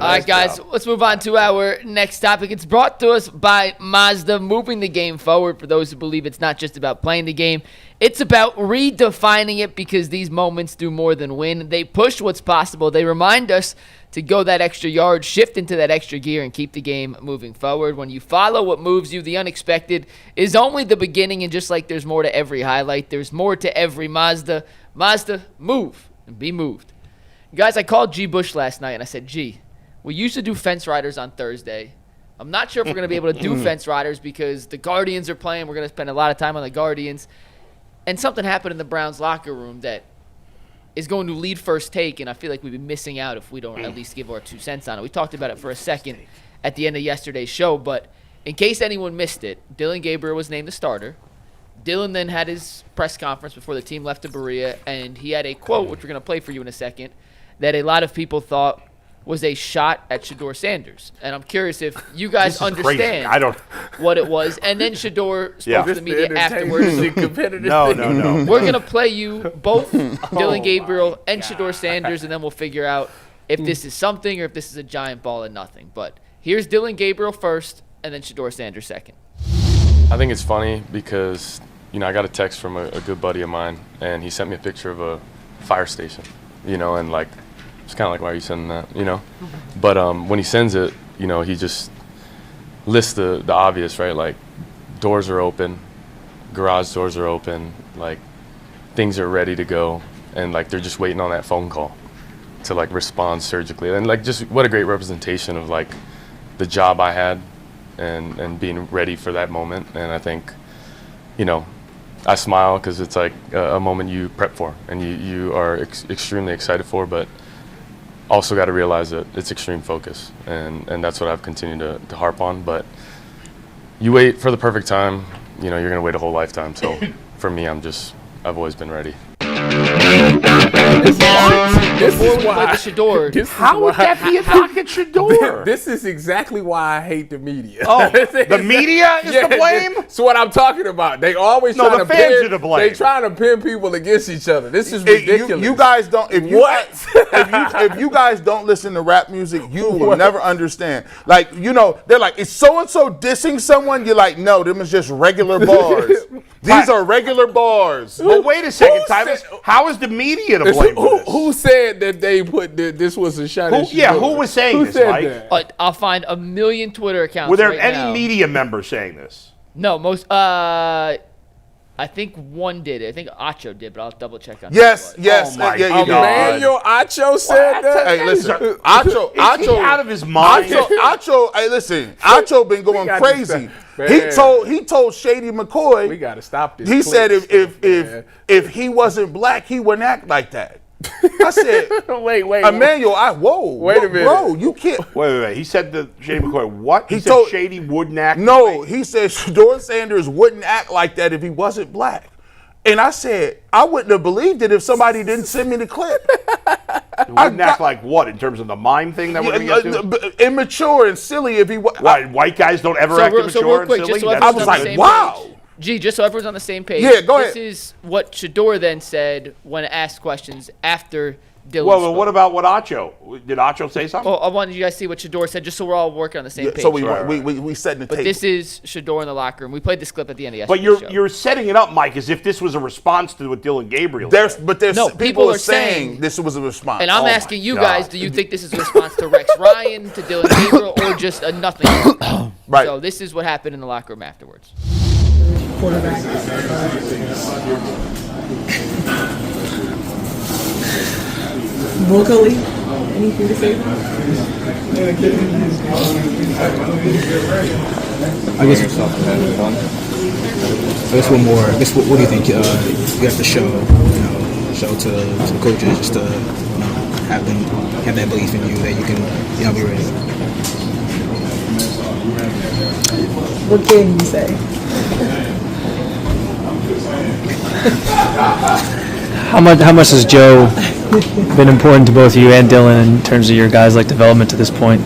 All right, guys, let's move on to our next topic. It's brought to us by Mazda, moving the game forward. For those who believe it's not just about playing the game, it's about redefining it, because these moments do more than win. They push what's possible. They remind us to go that extra yard, shift into that extra gear, and keep the game moving forward. When you follow what moves you, the unexpected is only the beginning, and just like there's more to every highlight, there's more to every Mazda. Mazda, move and be moved. Guys, I called G. Bush last night, and I said, G, we used to do fence riders on Thursday. I'm not sure if we're going to be able to do fence riders because the Guardians are playing. We're going to spend a lot of time on the Guardians. And something happened in the Browns locker room that is going to lead first take, and I feel like we'd be missing out if we don't at least give our 2 cents on it. We talked about it for a second at the end of yesterday's show, but in case anyone missed it, Dillon Gabriel was named the starter. Dillon then had his press conference before the team left to Berea, and he had a quote, which we're going to play for you in a second, that a lot of people thought was a shot at Shedeur Sanders. And I'm curious if you guys understand what it was. And then Shedeur spoke to the media afterwards. No. We're going to play you both Dillon Gabriel and Shedeur Sanders, and then we'll figure out if this is something or if this is a giant ball of nothing. But here's Dillon Gabriel first, and then Shedeur Sanders second. I think it's funny because, I got a text from a good buddy of mine, and he sent me a picture of a fire station, and like, it's kind of like, why are you sending that, But when he sends it, he just lists the obvious, right? Like, doors are open, garage doors are open, like, things are ready to go, and, like, they're just waiting on that phone call to, like, respond surgically. And, like, just what a great representation of, like, the job I had and being ready for that moment. And I think, I smile because it's, like, a moment you prep for and you are extremely excited for, but also got to realize that it's extreme focus, and that's what I've continued to harp on. But you wait for the perfect time, you're going to wait a whole lifetime. So for me, I've always been ready. This is why How would that be a knock at Shedeur? This is exactly why I hate the media. Oh, the media is to blame? That's what I'm talking about. They always trying to fans pin, are to blame. They trying to pin people against each other. This is ridiculous. You guys don't. If you guys don't listen to rap music, you will never understand. Like, they're like, is so and so dissing someone? You're like, no, them is just regular bars. These are regular bars. But wait a second, Tyvus. How is the media to blame for this? Who said that they put this was a shot at Shedeur? Yeah, who was saying this, Mike? I'll find a million Twitter accounts. Were there right any now. media members saying this? No, most. I think one did. I think Acho did, but I'll double check on yes. Oh my God. Emmanuel Acho said that? Hey, listen, Acho out of his mind. Acho, hey, listen, Acho been going crazy. He told Shady McCoy. We got to stop this. He said if he wasn't black, he wouldn't act like that. I said, wait, Emmanuel, wait a minute, bro, you can't. Wait. He said to Shady McCoy, what? He said Shady wouldn't act. No, he said Shedeur Sanders wouldn't act like that if he wasn't black. And I said, I wouldn't have believed it if somebody didn't send me the clip. Wouldn't act like what, in terms of the mime thing that we're going to get to? Immature and silly if he was. White guys don't ever act immature and silly? I was like, wow. Gee, just so everyone's on the same page. Yeah, go ahead. This is what Shedeur then said when asked questions after Dillon Well, spoke. what about what Acho? Did Acho say something? Well, I wanted you guys to see what Shedeur said, just so we're all working on the same page. So we set the table. But this is Shedeur in the locker room. We played this clip at the end of But yesterday's show. you're setting it up, Mike, as if this was a response to what Dillon Gabriel there's said. No, people are saying this was a response. And I'm asking you guys, do you think this is a response to Rex Ryan, to Dillon Gabriel, or just a nothing? Right. So this is what happened in the locker room afterwards. Quarterback. Vocally, anything to say? I guess one more. I guess what do you think you have to show to the coaches just to have that belief in you that you can be ready. What can you say? How much has Joe been important to both you and Dillon in terms of your guys' development to this point?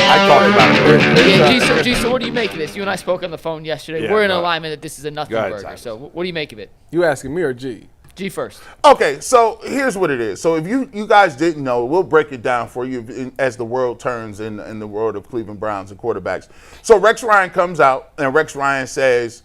I thought talking about it. G, so what do you make of this? You and I spoke on the phone yesterday. Yeah, We're in go ahead. alignment that this is a nothing Go ahead, burger. Simon. So what do you make of it? You asking me or G? G first. Okay, so here's what it is. So if you guys didn't know, we'll break it down for you as the world turns in the world of Cleveland Browns and quarterbacks. So Rex Ryan comes out, and Rex Ryan says,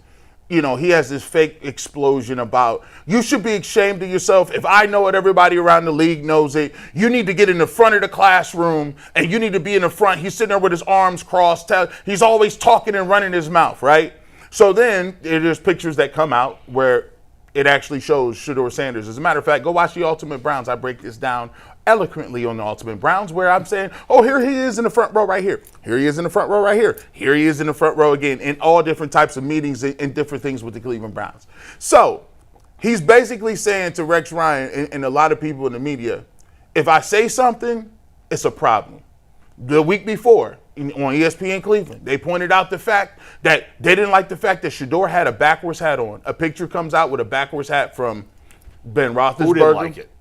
you know, he has this fake explosion about, you should be ashamed of yourself. If I know it, everybody around the league knows it. You need to get in the front of the classroom, and you need to be in the front. He's sitting there with his arms crossed. He's always talking and running his mouth, right? So then there's pictures that come out where it actually shows Shedeur Sanders. As a matter of fact, go watch the Ultimate Browns. I break this down eloquently on the Ultimate Browns, where I'm saying, oh, here he is in the front row right here. Here he is in the front row right here. Here he is in the front row again, in all different types of meetings and different things with the Cleveland Browns. So he's basically saying to Rex Ryan and a lot of people in the media, if I say something, it's a problem. The week before, on ESPN Cleveland, they pointed out the fact that they didn't like the fact that Shedeur had a backwards hat on. A picture comes out with a backwards hat from Ben Roethlisberger. Who didn't like it?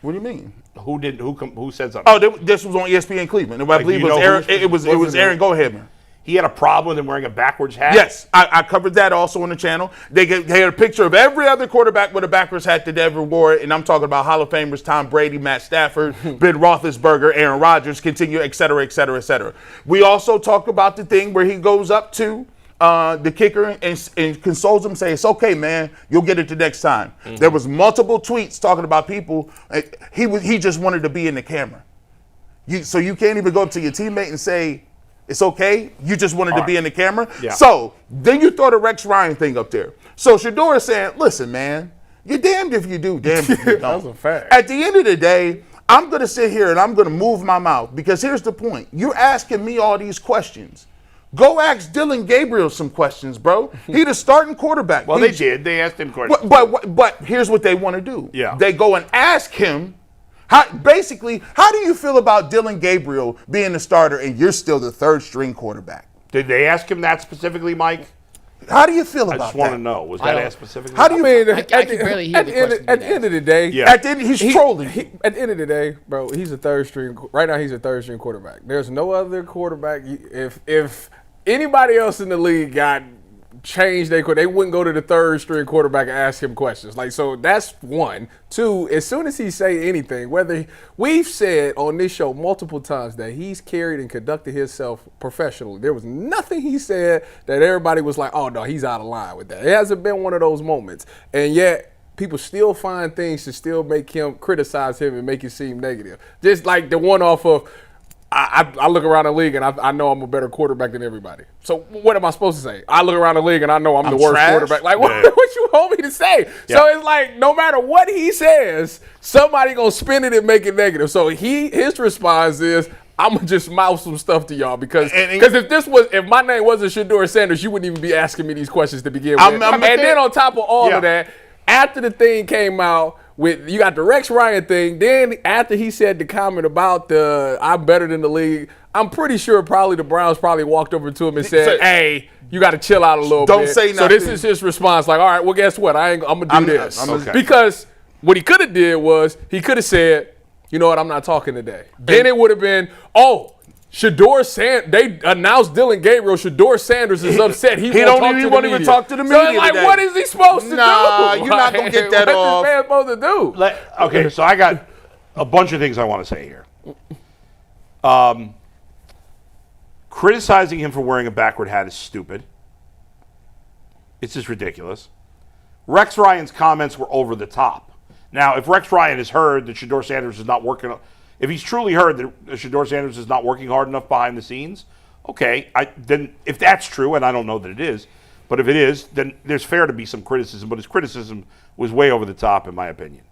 What do you mean? Who said something? Oh, this was on ESPN Cleveland. I believe it was Aaron. Go ahead, man. He had a problem with him wearing a backwards hat? Yes, I covered that also on the channel. They had a picture of every other quarterback with a backwards hat that ever wore it, and I'm talking about Hall of Famers Tom Brady, Matt Stafford, Ben Roethlisberger, Aaron Rodgers, continue, et cetera, et cetera, et cetera. We also talk about the thing where he goes up to the kicker and consoles him, say, it's okay, man, you'll get it the next time. Mm-hmm. There was multiple tweets talking about people. He just wanted to be in the camera. So you can't even go up to your teammate and say, it's okay, you just wanted to be in the camera. Yeah. So then you throw the Rex Ryan thing up there. So Shedeur is saying, listen, man, you're damned if you do, damned if you don't. That's a fact. At the end of the day, I'm going to sit here and I'm going to move my mouth, because here's the point. You're asking me all these questions. Go ask Dillon Gabriel some questions, bro. He the starting quarterback. Well, they did. They asked him questions. But here's what they want to do. Yeah. They go and ask him, how do you feel about Dillon Gabriel being the starter and you're still the third string quarterback? Did they ask him that specifically, Mike? How do you feel about that? I just want to know. Was that asked specifically? How do you I mean, I can barely hear the question. at the end of the day, Yeah. At the end, he's trolling. At the end of the day, bro, he's a third string. Right now, he's a third string quarterback. There's no other quarterback. If anybody else in the league got changed, they wouldn't go to the third string quarterback and ask him questions. Like, so that's one. Two, as soon as he say anything, whether we've said on this show multiple times that he's carried and conducted himself professionally. There was nothing he said that everybody was like, oh no, he's out of line with that. It hasn't been one of those moments. And yet people still find things to still make him criticize him and make it seem negative. Just like the one off of, I look around the league and I know I'm a better quarterback than everybody. So what am I supposed to say? I look around the league and I know I'm the worst trash? quarterback. Like, what you want me to say? Yeah. So it's like, no matter what he says, somebody gonna spin it and make it negative. So his response is, I'm gonna just mouth some stuff to y'all because if my name wasn't Shedeur Sanders, you wouldn't even be asking me these questions to begin with. And then on top of all of that, after the thing came out, you got the Rex Ryan thing. Then after he said the comment about the I'm better than the league, I'm pretty sure probably the Browns probably walked over to him and said, "Hey, you got to chill out a little bit." Don't say nothing. So this is his response, like, "All right, well, guess what? I'm gonna do this." Because what he could have did was he could have said, "You know what? I'm not talking today." Then it would have been, "Oh, Shedeur Sanders." They announced Dillon Gabriel. Shedeur Sanders is upset. He won't even talk to the media. So like, what is he supposed to do? Nah, you're not gonna get that off. What is this man supposed to do? Okay, so I got a bunch of things I want to say here. Criticizing him for wearing a backward hat is stupid. It's just ridiculous. Rex Ryan's comments were over the top. Now, if Rex Ryan has heard that Shedeur Sanders is not working, if he's truly heard that Shedeur Sanders is not working hard enough behind the scenes, okay, then if that's true, and I don't know that it is, but if it is, then there's fair to be some criticism, but his criticism was way over the top, in my opinion.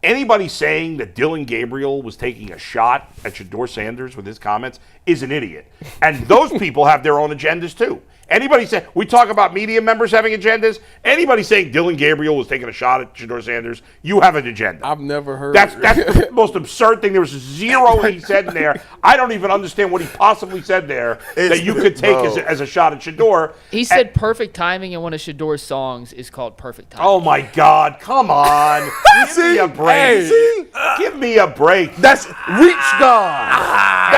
Anybody saying that Dillon Gabriel was taking a shot at Shedeur Sanders with his comments is an idiot. And those people have their own agendas too. Anybody say, we talk about media members having agendas. Anybody saying Dillon Gabriel was taking a shot at Shedeur Sanders, you have an agenda. I've never heard. That's the most absurd thing. There was zero he said in there. I don't even understand what he possibly said there that you could take as a shot at Shedeur. He said perfect timing, and one of Shedeur's songs is called Perfect Timing. Oh my God! Come on, give me a break. Give me a break. That's reach God.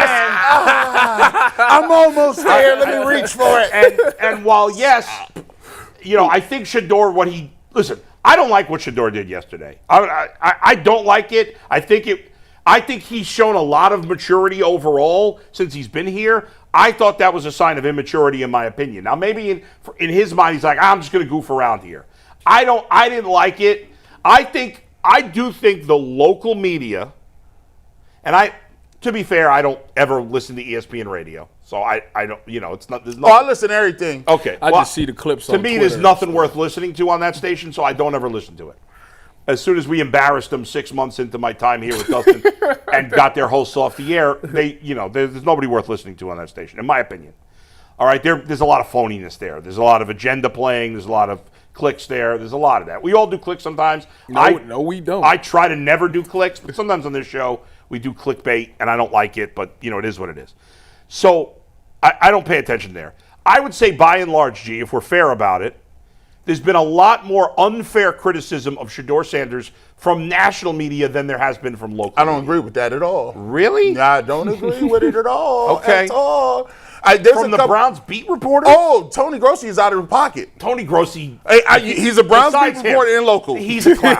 I'm almost there. Let me reach for it. And while yes, I think Shedeur, listen, I don't like what Shedeur did yesterday. I don't like it. I think he's shown a lot of maturity overall since he's been here. I thought that was a sign of immaturity, in my opinion. Now, maybe in his mind, he's like, I'm just going to goof around here. I didn't like it. I do think the local media, and to be fair, I don't ever listen to ESPN radio. So I don't, it's not. There's nothing. I listen to everything. Okay. I just see the clips on To me, Twitter. there's nothing worth listening to on that station, so I don't ever listen to it. As soon as we embarrassed them 6 months into my time here with Dustin and got their hosts off the air, there's nobody worth listening to on that station, in my opinion. All right, there's a lot of phoniness there. There's a lot of agenda playing. There's a lot of clicks there. There's a lot of that. We all do clicks sometimes. No, we don't. I try to never do clicks, but sometimes on this show we do clickbait, and I don't like it, but it is what it is. So I don't pay attention there. I would say by and large, G, if we're fair about it, there's been a lot more unfair criticism of Shedeur Sanders from national media than there has been from local I don't media. agree with that at all. Really? I don't agree with it at all. Okay. At all. From the Browns beat reporter? Oh, Tony Grossi is out of pocket. Tony Grossi. He's a Browns beat besides reporter him, and local. He's a clown.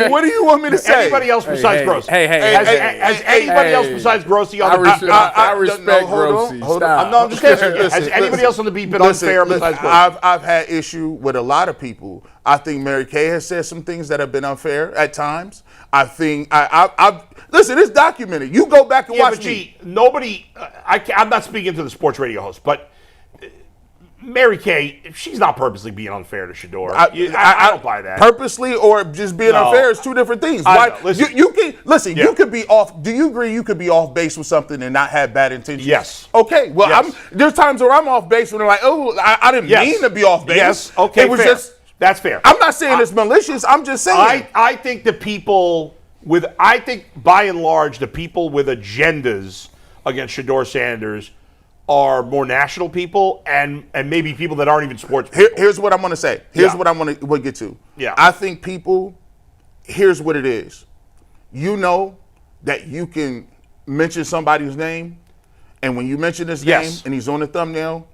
What do you want me to say? Anybody else besides Grossi? Hey, Has anybody else besides Grossi on the beat been I unfair? respect Grossi. hold Stop. on. No, I'm just asking you. Has Listen, anybody listen. else on the beat been unfair besides Grossi? I've had issue with a lot of people. I think Mary Kay has said some things that have been unfair at times. I think listen, it's documented. You go back and watch me. Nobody. I'm not speaking to the sports radio host, but Mary Kay, she's not purposely being unfair to Shedeur. I don't buy that. Purposely or just being unfair is two different things. Listen, you can listen. Yeah. You could be off. Do you agree? You could be off base with something and not have bad intentions. Yes. Okay. Well, yes. There's times where I'm off base when they're like, "Oh, I didn't mean to be off base." Yes. Okay. It was fair. just. That's fair. I'm not saying it's malicious. I'm just saying. I think I think by and large the people with agendas against Shedeur Sanders are more national people and maybe people that aren't even sports people. Here's what I'm going to say. Here's what I'm going to get to. Yeah. I think people, here's what it is. You know that you can mention somebody's name, and when you mention his name and he's on the thumbnail,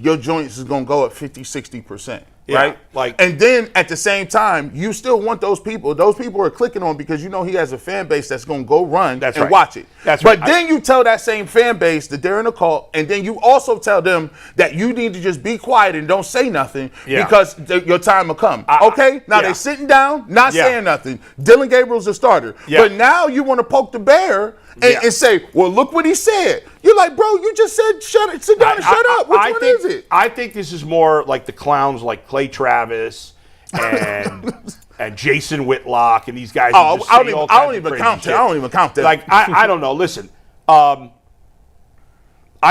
your joints is going to go up 50, 60%. Right? And then at the same time, you still want those people. Those people are clicking on because you know he has a fan base that's going to go run and watch it. But then you tell that same fan base that they're in a cult, and then you also tell them that you need to just be quiet and don't say nothing because your time will come. Okay? Now they're sitting down, not saying nothing. Dillon Gabriel's a starter. But now you want to poke the bear and say, well, look what he said. You're like, bro, you just said sit down and shut up. Which one is it? I think this is more like the clowns like Clay Travis and Jason Whitlock and these guys. I don't even count that. Like, I don't know. Listen, I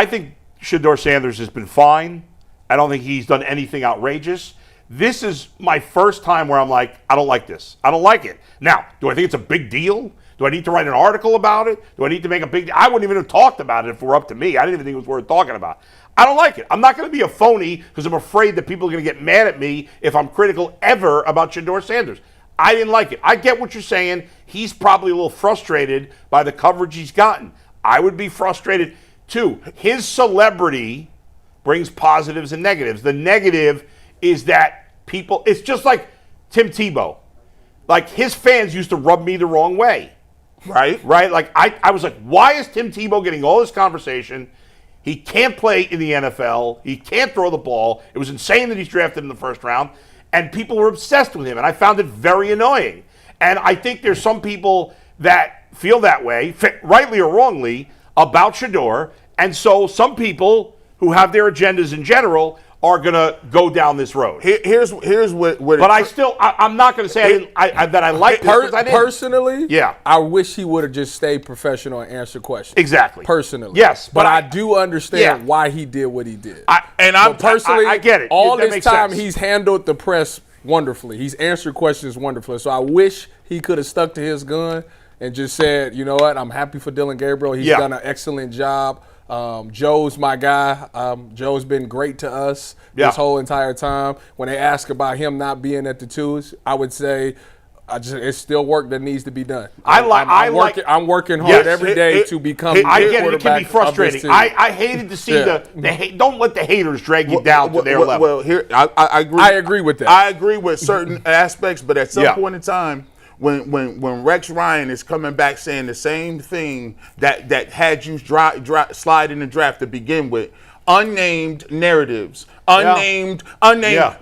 think Shedeur Sanders has been fine. I don't think he's done anything outrageous. This is my first time where I'm like, I don't like this. I don't like it. Now, do I think it's a big deal? Do I need to write an article about it? Do I need to make a big deal? I wouldn't even have talked about it if it were up to me. I didn't even think it was worth talking about. I don't like it. I'm not going to be a phony because I'm afraid that people are going to get mad at me if I'm critical ever about Shedeur Sanders. I didn't like it. I get what you're saying. He's probably a little frustrated by the coverage he's gotten. I would be frustrated too. His celebrity brings positives and negatives. The negative is that people, it's just like Tim Tebow. Like, his fans used to rub me the wrong way. Right? Like, I was like, why is Tim Tebow getting all this conversation? He can't play in the NFL. He can't throw the ball. It was insane that he's drafted in the first round. And people were obsessed with him. And I found it very annoying. And I think there's some people that feel that way, rightly or wrongly, about Shedeur. And so some people who have their agendas in general are going to go down this road. Here's what but I'm not going to say that I like this. Personally, I wish he would have just stayed professional and answered questions. Exactly. Personally. Yes. But I do understand why he did what he did. I get it. All that this time, he's handled the press wonderfully. He's answered questions wonderfully. So I wish he could have stuck to his gun and just said, you know what, I'm happy for Dillon Gabriel. He's done an excellent job. Joe's my guy. Joe's been great to us this whole entire time. When they ask about him not being at the twos, I would say it's still work that needs to be done. I'm working hard every day to become. I get it. It quarterback can be frustrating. of this team. I hated to see the hate. Don't let the haters drag you down to their level. Well, here I agree. I agree with that. I agree with certain aspects, but at some point in time, when Rex Ryan is coming back saying the same thing that had you slide in the draft to begin with, unnamed narratives, unnamed. Yeah.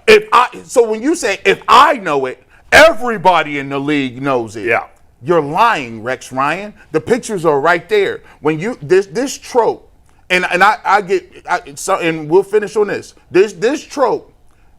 So when you say if I know it, everybody in the league knows it. Yeah. You're lying, Rex Ryan. The pictures are right there. When you this trope, and we'll finish on this. This trope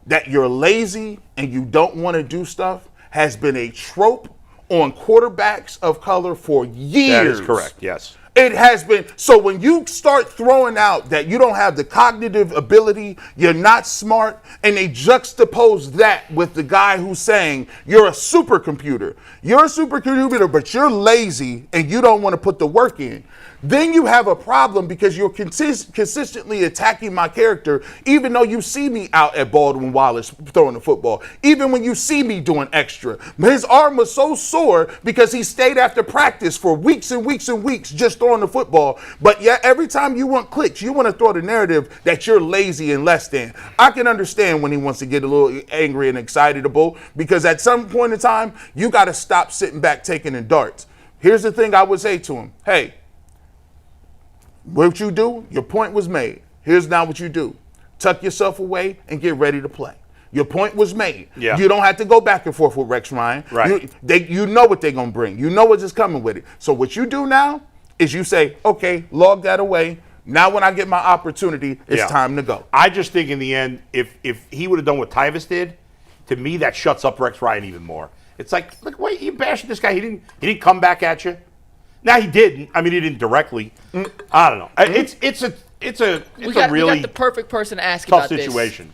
that you're lazy and you don't want to do stuff has been a trope on quarterbacks of color for years. That is correct. Yes. It has been. So when you start throwing out that you don't have the cognitive ability, you're not smart, and they juxtapose that with the guy who's saying you're a supercomputer. You're a supercomputer, but you're lazy and you don't want to put the work in. Then you have a problem because you're consistently attacking my character, even though you see me out at Baldwin Wallace throwing the football, even when you see me doing extra. His arm was so sore because he stayed after practice for weeks and weeks and weeks just throwing the football. But yeah, every time you want clicks, you want to throw the narrative that you're lazy and less than. I can understand when he wants to get a little angry and excitable because at some point in time, you got to stop sitting back taking in darts. Here's the thing I would say to him. Hey, what you do, your point was made. Here's now what you do. Tuck yourself away and get ready to play. Your point was made. Yeah. You don't have to go back and forth with Rex Ryan. Right. You know what they're going to bring. You know what's just coming with it. So what you do now is you say, okay, log that away. Now when I get my opportunity, it's time to go. I just think in the end, if he would have done what Tyvus did, to me that shuts up Rex Ryan even more. It's like, look, wait, you bashing this guy. He didn't come back at you. Now he didn't. I mean, he didn't directly. I don't know. It's a We got really the perfect person to ask tough about this. situation.